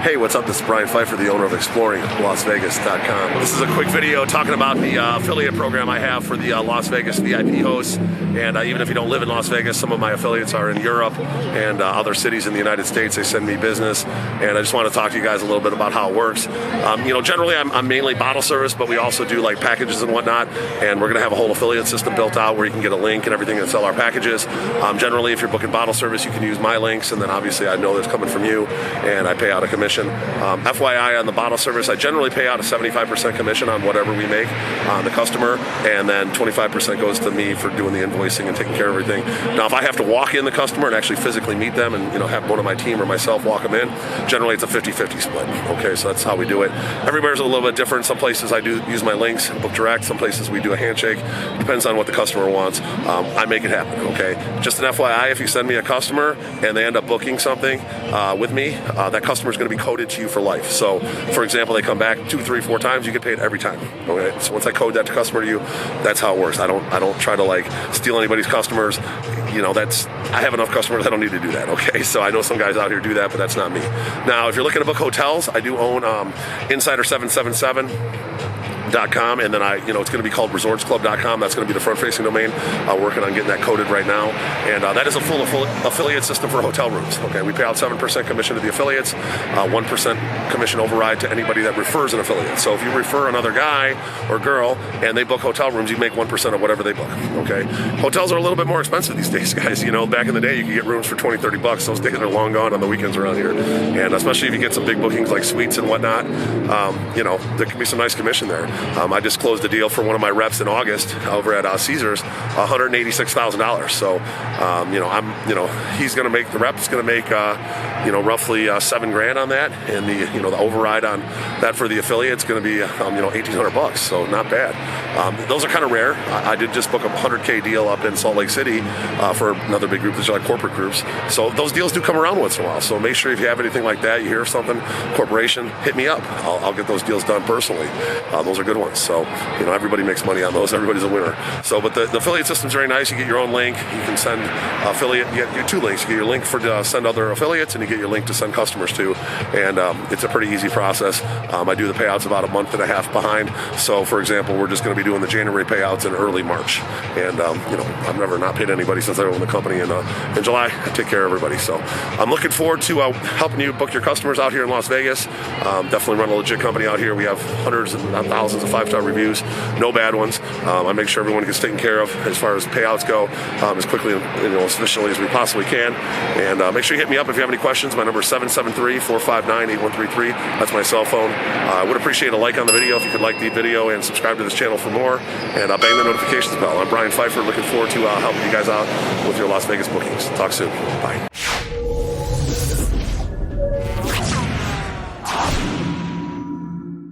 Hey, what's up? This is Brian Pfeiffer, the owner of ExploringLasVegas.com. This is a quick video talking about the affiliate program I have for the Las Vegas VIP hosts. And even if you don't live in Las Vegas, some of my affiliates are in Europe and other cities in the United States. They send me business, and I just want to talk to you guys a little bit about how it works. Generally I'm mainly bottle service, but we also do like packages and whatnot. And we're going to have a whole affiliate system built out where you can get a link and everything and sell our packages. Generally, if you're booking bottle service, you can use my links, and then obviously I know that's coming from you, and I pay out a commission. FYI, on the bottle service, I generally pay out a 75% commission on whatever we make on the customer, and then 25% goes to me for doing the invoicing and taking care of everything. Now, if I have to walk in the customer and actually physically meet them and have one of my team or myself walk them in, generally it's a 50-50 split. Okay, so that's how we do it. Everywhere's a little bit different. Some places I do use my links, book direct. Some places we do a handshake. Depends on what the customer wants. I make it happen. Okay, just an FYI, if you send me a customer and they end up booking something with me, that customer is going to be coded to you for life. So, for example, they come back 2, 3, 4 times, you get paid every time. Okay, so once I code that to customer to you, that's how it works. I don't try to like steal anybody's customers. I have enough customers, I don't need to do that. Okay, so I know some guys out here do that, but that's not me. Now, if you're looking to book hotels, I do own Insider777.com, and then it's going to be called resortsclub.com. That's going to be the front-facing domain. Working on getting that coded right now, and that is a full affiliate system for hotel rooms. Okay, we pay out 7% commission to the affiliates, 1% commission override to anybody that refers an affiliate. So if you refer another guy or girl and they book hotel rooms, you make 1% of whatever they book. Okay, hotels are a little bit more expensive these days, guys. Back in the day, you could get rooms for $20, $30. Those days are long gone on the weekends around here, and especially if you get some big bookings like suites and whatnot, there can be some nice commission there. I just closed a deal for one of my reps in August over at Caesars, $186,000. So, he's going to make, the rep's going to make, roughly $7,000 on that, and the override on that for the affiliate's going to be, $1,800. So not bad. Those are kind of rare. I did just book a $100K deal up in Salt Lake City for another big group. These are like corporate groups. So those deals do come around once in a while. So make sure if you have anything like that, you hear something, corporation, hit me up. I'll get those deals done personally. Those are good ones. So, everybody makes money on those. Everybody's a winner. So, but the affiliate system's very nice. You get your own link. You can send affiliate. You get 2 links. You get your link for to send other affiliates, and you get your link to send customers to. And it's a pretty easy process. I do the payouts about a month and a half behind. So, for example, we're just going to be doing the January payouts in early March. And I've never not paid anybody since I owned the company. And in July, I take care of everybody. So, I'm looking forward to helping you book your customers out here in Las Vegas. Definitely run a legit company out here. We have hundreds and thousands of 5-star reviews, no bad ones. I make sure everyone gets taken care of as far as payouts go, as quickly and as efficiently as we possibly can. And make sure you hit me up if you have any questions. My number is 773-459-8133. That's my cell phone. I would appreciate a like on the video if you could like the video and subscribe to this channel for more. And bang the notifications bell. I'm Brian Pfeiffer, looking forward to helping you guys out with your Las Vegas bookings. Talk soon. Bye.